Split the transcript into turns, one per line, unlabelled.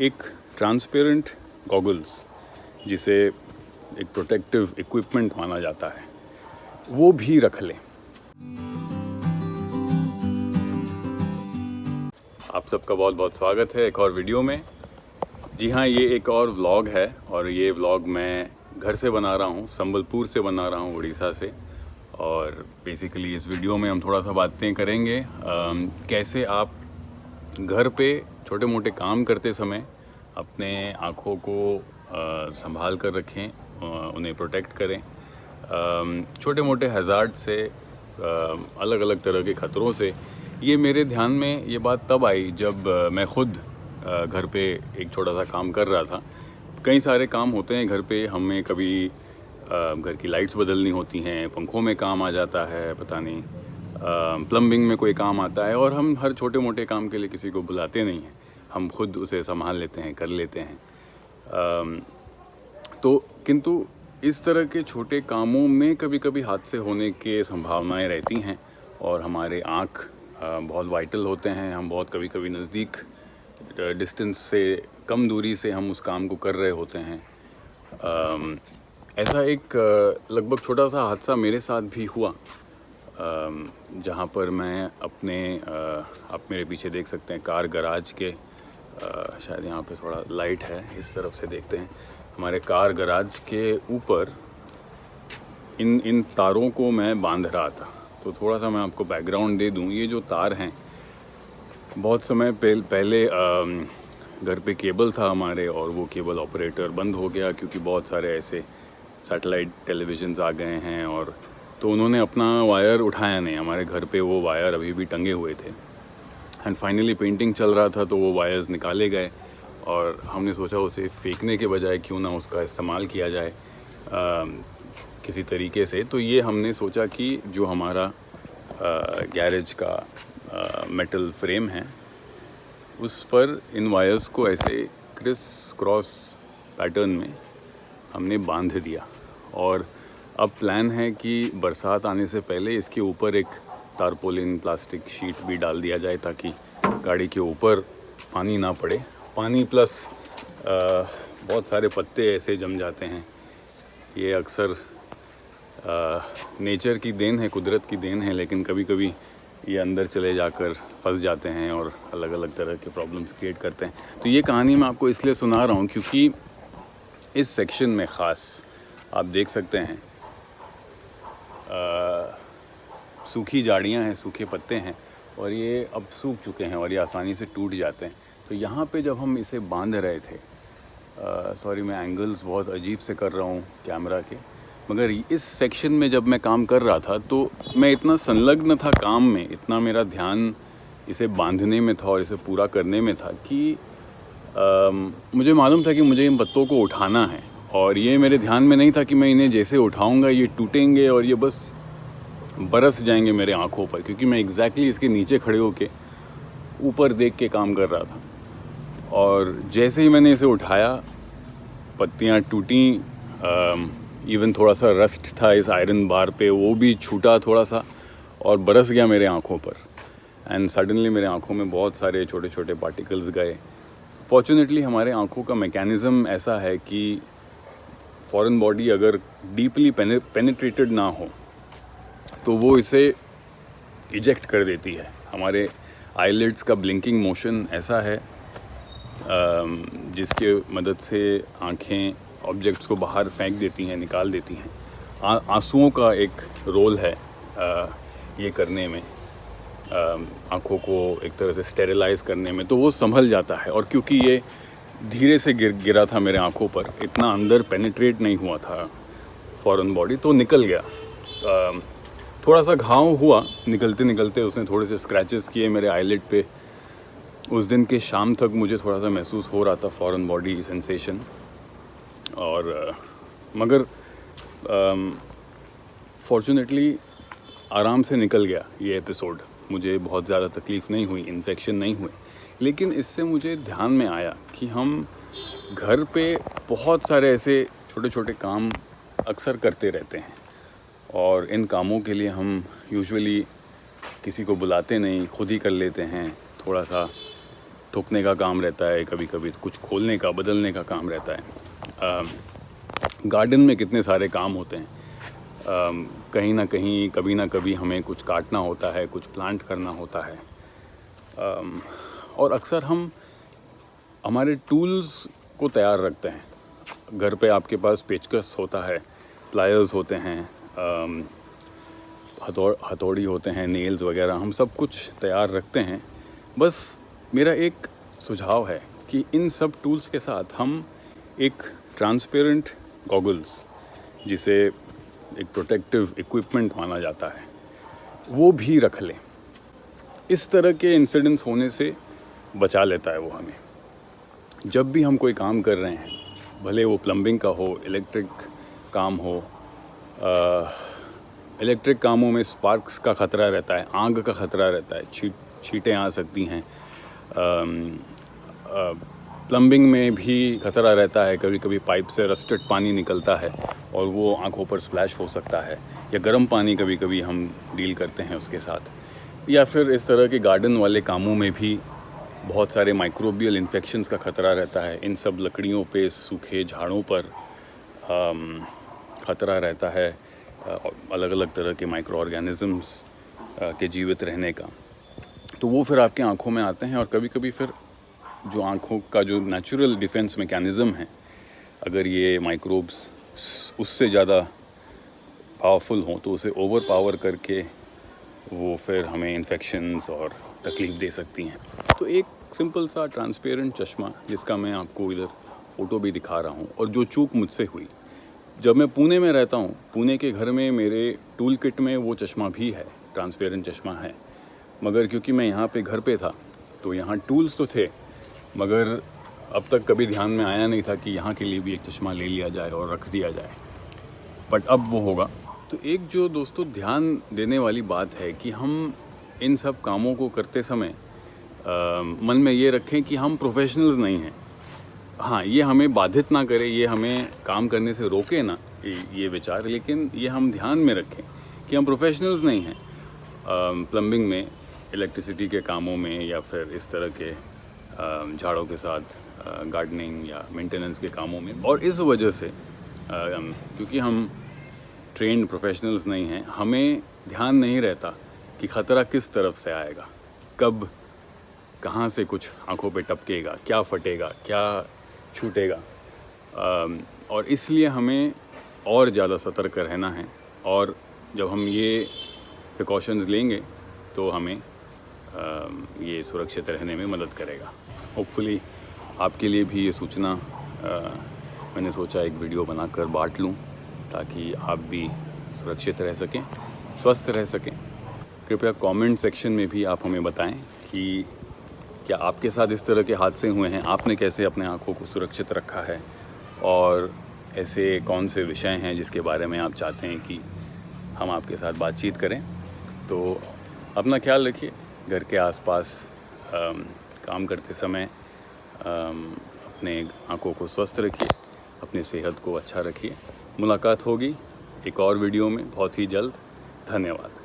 एक transparent goggles जिसे एक प्रोटेक्टिव इक्विपमेंट माना जाता है वो भी रख लें। आप सबका बहुत बहुत स्वागत है एक और वीडियो में। जी हाँ, ये एक और व्लॉग है और ये व्लॉग मैं घर से बना रहा हूँ, संबलपुर से बना रहा हूँ, उड़ीसा से। और बेसिकली इस वीडियो में हम थोड़ा सा बातें करेंगे कैसे आप घर पे छोटे मोटे काम करते समय अपने आँखों को संभाल कर रखें, उन्हें प्रोटेक्ट करें छोटे मोटे हज़ार्ड से, अलग अलग तरह के ख़तरों से। ये मेरे ध्यान में ये बात तब आई जब मैं ख़ुद घर पे एक छोटा सा काम कर रहा था। कई सारे काम होते हैं घर पे, हमें कभी घर की लाइट्स बदलनी होती हैं, पंखों में काम आ जाता है, पता नहीं प्लम्बिंग में कोई काम आता है, और हम हर छोटे मोटे काम के लिए किसी को बुलाते नहीं हैं, हम खुद उसे संभाल लेते हैं, कर लेते हैं। तो किंतु इस तरह के छोटे कामों में कभी कभी हादसे होने के संभावनाएं रहती हैं और हमारे आँख बहुत वाइटल होते हैं। हम बहुत कभी कभी नज़दीक डिस्टेंस से, कम दूरी से हम उस काम को कर रहे होते हैं। ऐसा एक लगभग छोटा सा हादसा मेरे साथ भी हुआ जहाँ पर मैं अपने आप मेरे पीछे देख सकते हैं कार गराज के, शायद यहाँ पे थोड़ा लाइट है, इस तरफ से देखते हैं, हमारे कार गराज के ऊपर इन तारों को मैं बांध रहा था। तो थोड़ा सा मैं आपको बैकग्राउंड दे दूँ। ये जो तार हैं, बहुत समय पहले घर पे केबल था हमारे, और वो केबल ऑपरेटर बंद हो गया क्योंकि बहुत सारे ऐसे सैटेलाइट टेलीविज़न्स आ गए हैं, और तो उन्होंने अपना वायर उठाया नहीं। हमारे घर पे वो वायर अभी भी टंगे हुए थे एंड फाइनली पेंटिंग चल रहा था तो वो वायर्स निकाले गए, और हमने सोचा उसे फेंकने के बजाय क्यों ना उसका इस्तेमाल किया जाए किसी तरीके से। तो ये हमने सोचा कि जो हमारा गैरेज का मेटल फ्रेम है उस पर इन वायर्स को ऐसे क्रिस क्रॉस पैटर्न में हमने बांध दिया। और अब प्लान है कि बरसात आने से पहले इसके ऊपर एक तारपोलिन प्लास्टिक शीट भी डाल दिया जाए ताकि गाड़ी के ऊपर पानी ना पड़े। पानी प्लस बहुत सारे पत्ते ऐसे जम जाते हैं। ये अक्सर नेचर की देन है, कुदरत की देन है, लेकिन कभी कभी ये अंदर चले जाकर फंस जाते हैं और अलग अलग तरह के प्रॉब्लम्स क्रिएट करते हैं। तो ये कहानी मैं आपको इसलिए सुना रहा हूँ क्योंकि इस सेक्शन में ख़ास आप देख सकते हैं सूखी झाड़ियाँ हैं, सूखे पत्ते हैं, और ये अब सूख चुके हैं और ये आसानी से टूट जाते हैं। तो यहाँ पे जब हम इसे बांध रहे थे, सॉरी मैं एंगल्स बहुत अजीब से कर रहा हूँ कैमरा के, मगर इस सेक्शन में जब मैं काम कर रहा था तो मैं इतना संलग्न था काम में, इतना मेरा ध्यान इसे बांधने में था और इसे पूरा करने में था कि मुझे मालूम था कि मुझे इन पत्तों को उठाना है, और ये मेरे ध्यान में नहीं था कि मैं इन्हें जैसे उठाऊंगा ये टूटेंगे और ये बस बरस जाएंगे मेरे आँखों पर, क्योंकि मैं एग्जैक्टली इसके नीचे खड़े होके ऊपर देख के काम कर रहा था। और जैसे ही मैंने इसे उठाया पत्तियाँ टूटी, इवन थोड़ा सा रस्ट था इस आयरन बार पे, वो भी छूटा थोड़ा सा और बरस गया मेरे आँखों पर। एंड सडनली मेरे आँखों में बहुत सारे छोटे छोटे पार्टिकल्स गए। फॉर्चुनेटली हमारे आँखों का मैकेनिज़्म ऐसा है कि फॉरेन बॉडी अगर डीपली पेनिट्रेटेड ना हो तो वो इसे इजेक्ट कर देती है। हमारे आईलिड्स का ब्लिंकिंग मोशन ऐसा है जिसके मदद से आँखें ऑब्जेक्ट्स को बाहर फेंक देती हैं, निकाल देती हैं। आंसुओं का एक रोल है ये करने में, आँखों को एक तरह से स्टेरिलाइज करने में, तो वो संभल जाता है। और क्योंकि ये धीरे से गिरा था मेरे आँखों पर, इतना अंदर पेनिट्रेट नहीं हुआ था फॉरेन बॉडी, तो निकल गया। थोड़ा सा घाव हुआ निकलते निकलते, उसने थोड़े से स्क्रैचेस किए मेरे आईलिड पे। उस दिन के शाम तक मुझे थोड़ा सा महसूस हो रहा था फॉरेन बॉडी सेंसेशन, और मगर फॉर्चुनेटली आराम से निकल गया ये एपिसोड। मुझे बहुत ज़्यादा तकलीफ़ नहीं हुई, इन्फेक्शन नहीं हुए। लेकिन इससे मुझे ध्यान में आया कि हम घर पे बहुत सारे ऐसे छोटे छोटे काम अक्सर करते रहते हैं, और इन कामों के लिए हम यूजुअली किसी को बुलाते नहीं, खुद ही कर लेते हैं। थोड़ा सा ठोकने का काम रहता है, कभी कभी कुछ खोलने का, बदलने का काम रहता है। गार्डन में कितने सारे काम होते हैं, कहीं ना कहीं कभी ना कभी हमें कुछ काटना होता है, कुछ प्लांट करना होता है। और अक्सर हम हमारे टूल्स को तैयार रखते हैं। घर पे आपके पास पेचकस होता है, प्लायर्स होते हैं, हथौड़ी होते हैं, नेल्स वगैरह, हम सब कुछ तैयार रखते हैं। बस मेरा एक सुझाव है कि इन सब टूल्स के साथ हम एक ट्रांसपेरेंट गॉगल्स, जिसे एक प्रोटेक्टिव इक्विपमेंट माना जाता है, वो भी रख लें। इस तरह के इंसिडेंट्स होने से बचा लेता है वो हमें। जब भी हम कोई काम कर रहे हैं, भले वो प्लम्बिंग का हो, इलेक्ट्रिक काम हो, इलेक्ट्रिक कामों में स्पार्क्स का ख़तरा रहता है, आग का ख़तरा रहता है, छींटें आ सकती हैं। प्लम्बिंग में भी ख़तरा रहता है, कभी कभी पाइप से रस्टेड पानी निकलता है और वो आंखों पर स्प्लैश हो सकता है, या गर्म पानी कभी कभी हम डील करते हैं उसके साथ। या फिर इस तरह के गार्डन वाले कामों में भी बहुत सारे माइक्रोबियल इन्फेक्शंस का ख़तरा रहता है। इन सब लकड़ियों पे, सूखे झाड़ों पर ख़तरा रहता है अलग अलग तरह के माइक्रो ऑर्गेनिज़म्स के जीवित रहने का। तो वो फिर आपके आँखों में आते हैं, और कभी कभी फिर जो आँखों का जो नेचुरल डिफेंस मैकेनिज़्म है, अगर ये माइक्रोब्स उससे ज़्यादा पावरफुल हों तो उसे ओवर पावर करके वो फिर हमें इन्फेक्शंस और तकलीफ़ दे सकती हैं। तो एक सिंपल सा ट्रांसपेरेंट चश्मा, जिसका मैं आपको इधर फ़ोटो भी दिखा रहा हूँ, और जो चूक मुझसे हुई, जब मैं पुणे में रहता हूँ, पुणे के घर में मेरे टूल किट में वो चश्मा भी है, ट्रांसपेरेंट चश्मा है। मगर क्योंकि मैं यहाँ पे घर पे था, तो यहाँ टूल्स तो थे, मगर अब तक कभी ध्यान में आया नहीं था कि यहाँ के लिए भी एक चश्मा ले लिया जाए और रख दिया जाए। बट अब वो होगा। तो एक जो दोस्तों ध्यान देने वाली बात है कि हम इन सब कामों को करते समय मन में ये रखें कि हम प्रोफेशनल्स नहीं हैं। हाँ, ये हमें बाधित ना करे, ये हमें काम करने से रोके ना ये विचार, लेकिन ये हम ध्यान में रखें कि हम प्रोफेशनल्स नहीं हैं प्लम्बिंग में, इलेक्ट्रिसिटी के कामों में, या फिर इस तरह के झाड़ों के साथ गार्डनिंग या मेंटेनेंस के कामों में। और इस वजह से क्योंकि हम ट्रेंड प्रोफेशनल्स नहीं हैं, हमें ध्यान नहीं रहता कि ख़तरा किस तरफ से आएगा, कब कहाँ से कुछ आंखों पे टपकेगा, क्या फटेगा, क्या छूटेगा। और इसलिए हमें और ज़्यादा सतर्क रहना है, और जब हम ये प्रिकॉशंस लेंगे तो हमें ये सुरक्षित रहने में मदद करेगा। होपफुली आपके लिए भी ये सूचना मैंने सोचा एक वीडियो बनाकर बांट लूँ, ताकि आप भी सुरक्षित रह सकें, स्वस्थ रह सकें। कृपया कमेंट सेक्शन में भी आप हमें बताएं कि क्या आपके साथ इस तरह के हादसे हुए हैं, आपने कैसे अपने आँखों को सुरक्षित रखा है, और ऐसे कौन से विषय हैं जिसके बारे में आप चाहते हैं कि हम आपके साथ बातचीत करें। तो अपना ख्याल रखिए, घर के आसपास काम करते समय अपने आँखों को स्वस्थ रखिए, अपनी सेहत को अच्छा रखिए। मुलाकात होगी एक और वीडियो में बहुत ही जल्द। धन्यवाद।